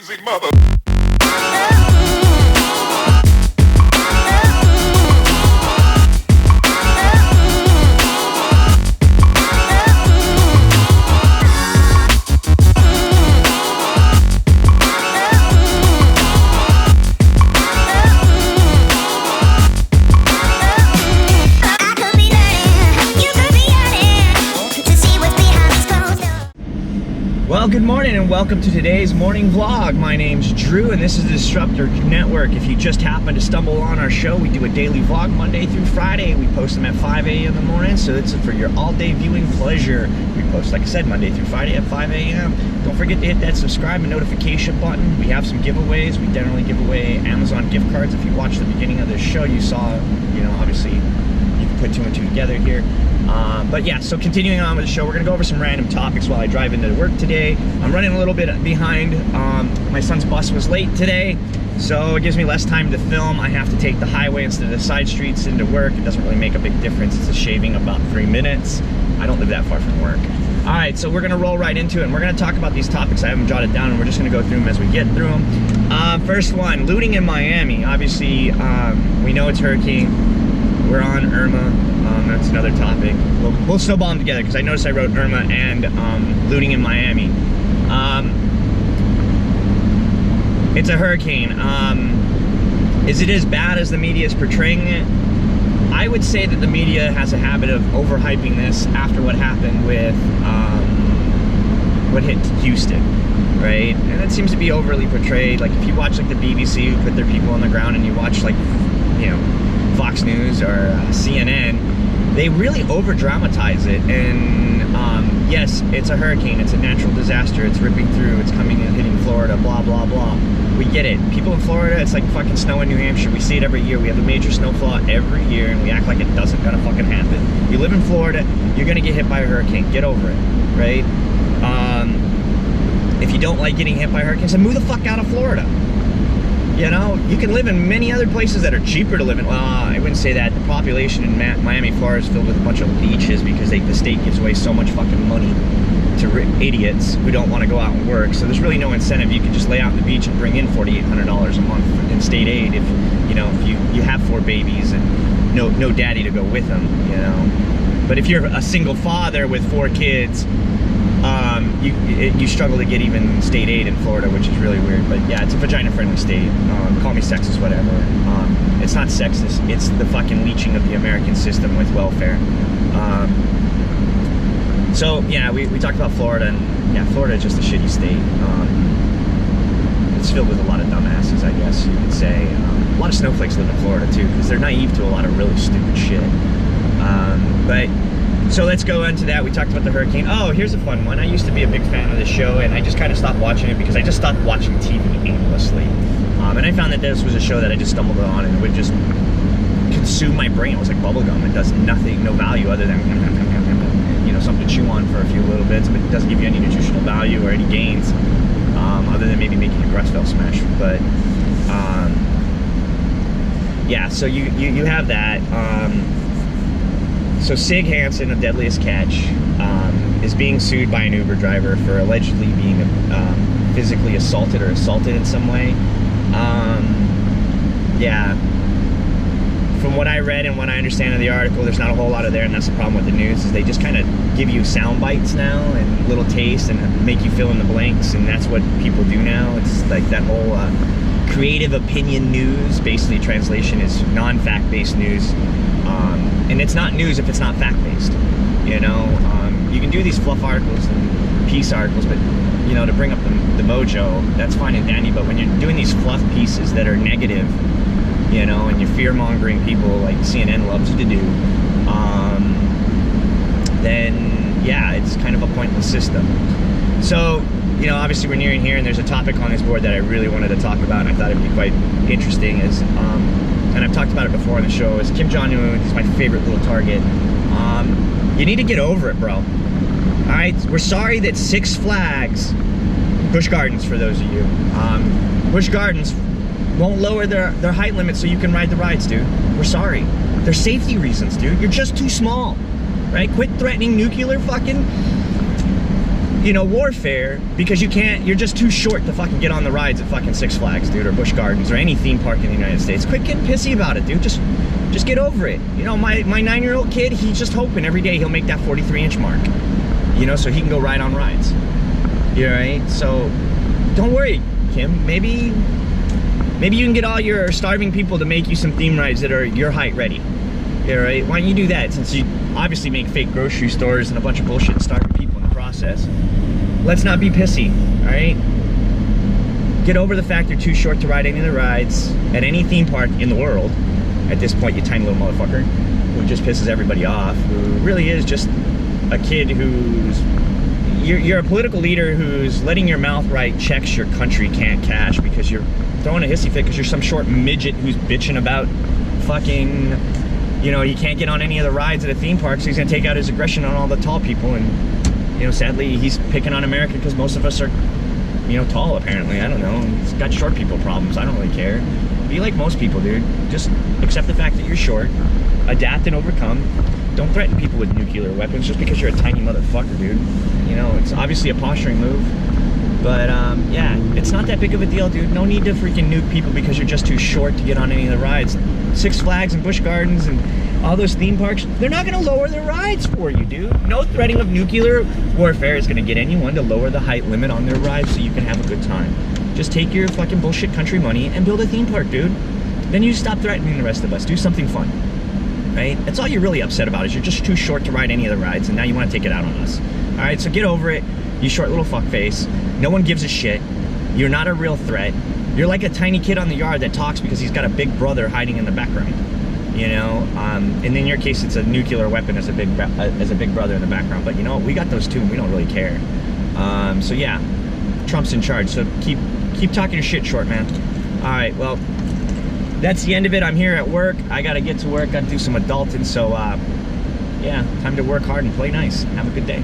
crazy mother. Well, good morning and welcome to today's morning vlog. My name's Drew and this is the Disruptor Network. If you just happen to stumble on our show, we do a daily vlog Monday through Friday. We post them at 5 a.m. in the morning, so it's for your all-day viewing pleasure. We post, like I said, Monday through Friday at 5 a.m. Don't forget to hit that subscribe and notification button. We have some giveaways. We generally give away Amazon gift cards. If you watched the beginning of this show, you saw, obviously you can put two and two together here. But yeah, so continuing on with the show, we're gonna go over some random topics while I drive into work today. I'm running a little bit behind. My son's bus was late today, so it gives me less time to film. I have to take the highway instead of the side streets into work. It doesn't really make a big difference. It's a shaving about 3 minutes. I don't live that far from work. All right, so we're gonna roll right into it, and we're gonna talk about these topics. I haven't jotted down, and we're just gonna go through them as we get through them. First one, looting in Miami. Obviously, we know it's hurricane. We're on Irma. That's another topic. We'll snowball them together because I noticed I wrote Irma and looting in Miami. It's a hurricane. Is it as bad as the media is portraying it? I would say that the media has a habit of overhyping this after what happened with what hit Houston, right? And it seems to be overly portrayed. Like if you watch like the BBC who put their people on the ground and you watch like, Fox News or CNN, they really over dramatize it. And yes, it's a hurricane, it's a natural disaster, it's ripping through, it's coming and hitting Florida, blah blah blah. We get it. People in Florida, it's like fucking snow in New Hampshire. We see it every year. We have a major snowfall every year and we act like it doesn't gonna fucking happen. You live in Florida, you're gonna get hit by a hurricane. Get over it, right? If you don't like getting hit by hurricanes, then move the fuck out of Florida. You can live in many other places that are cheaper to live in. Well, I wouldn't say that. The population in Miami, Florida is filled with a bunch of leeches because the state gives away so much fucking money to idiots who don't want to go out and work. So there's really no incentive. You can just lay out on the beach and bring in $4,800 a month in state aid if you have 4 babies and no daddy to go with them. But if you're a single father with 4 kids, you struggle to get even state aid in Florida, which is really weird. But yeah, it's a vagina-friendly state. Call me sexist, whatever. It's not sexist. It's the fucking leeching of the American system with welfare. So yeah, we talked about Florida, and yeah, Florida is just a shitty state. It's filled with a lot of dumbasses, I guess you could say. A lot of snowflakes live in Florida too, because they're naive to a lot of really stupid shit. So let's go into that. We talked about the hurricane. Oh, here's a fun one. I used to be a big fan of this show, and I just kind of stopped watching it because I just stopped watching TV aimlessly. And I found that this was a show that I just stumbled on, and it would just consume my brain. It was like bubblegum. It does nothing, no value other than, something to chew on for a few little bits. But it doesn't give you any nutritional value or any gains, other than maybe making your breast cell smash. But, yeah, so you have that. So Sig Hansen of Deadliest Catch is being sued by an Uber driver for allegedly being physically assaulted or assaulted in some way. Yeah. From what I read and what I understand of the article, there's not a whole lot of there, and that's the problem with the news, is they just kind of give you sound bites now and little tastes and make you fill in the blanks, and that's what people do now. It's like that whole creative opinion news. Basically, translation is non-fact-based news. And it's not news if it's not fact-based, You can do these fluff articles and peace articles, but, to bring up the mojo, that's fine and dandy, but when you're doing these fluff pieces that are negative, and you're fear-mongering people like CNN loves to do, then, yeah, it's kind of a pointless system. So, obviously we're nearing here, and there's a topic on this board that I really wanted to talk about, and I thought it'd be quite interesting, and I've talked about it before on the show, is Kim Jong-un. He's my favorite little target. You need to get over it, bro. All right, we're sorry that Six Flags, Busch Gardens for those of you, Busch Gardens won't lower their height limit so you can ride the rides, dude. We're sorry. There's safety reasons, dude. You're just too small, right? Quit threatening nuclear fucking warfare, because you're just too short to fucking get on the rides at fucking Six Flags, dude, or Busch Gardens, or any theme park in the United States. Quit getting pissy about it, dude. Just get over it. My 9-year-old kid, he's just hoping every day he'll make that 43-inch mark, so he can go ride on rides. Right? So don't worry, Kim. Maybe you can get all your starving people to make you some theme rides that are your height ready. Right? Why don't you do that, since you obviously make fake grocery stores and a bunch of bullshit and starving people in the process. Let's not be pissy, all right? Get over the fact you're too short to ride any of the rides at any theme park in the world. At this point, you tiny little motherfucker who just pisses everybody off, who really is just a kid who's... You're a political leader who's letting your mouth write checks your country can't cash because you're throwing a hissy fit because you're some short midget who's bitching about fucking... he can't get on any of the rides at a theme park, so he's gonna take out his aggression on all the tall people. And sadly, he's picking on America because most of us are tall, apparently. I don't know. He's got short people problems. I don't really care. Be like most people, dude. Just accept the fact that you're short, adapt and overcome. Don't threaten people with nuclear weapons just because you're a tiny motherfucker, dude. It's obviously a posturing move, but yeah, it's not that big of a deal, dude. No need to freaking nuke people because you're just too short to get on any of the rides. Six Flags and Busch Gardens and all those theme parks, they're not going to lower their rides for you, dude. No threatening of nuclear warfare is going to get anyone to lower the height limit on their rides so you can have a good time. Just take your fucking bullshit country money and build a theme park, dude. Then you stop threatening the rest of us. Do something fun, right? That's all you're really upset about, is you're just too short to ride any of the rides, and now you want to take it out on us. All right, so get over it, you short little fuckface. No one gives a shit. You're not a real threat. You're like a tiny kid on the yard that talks because he's got a big brother hiding in the background. And in your case, it's a nuclear weapon as a big brother in the background. But we got those too, and we don't really care. So yeah, Trump's in charge. So keep talking your shit, short man. All right, well, that's the end of it. I'm here at work. I gotta get to work. Gotta do some adulting. So yeah, time to work hard and play nice. Have a good day.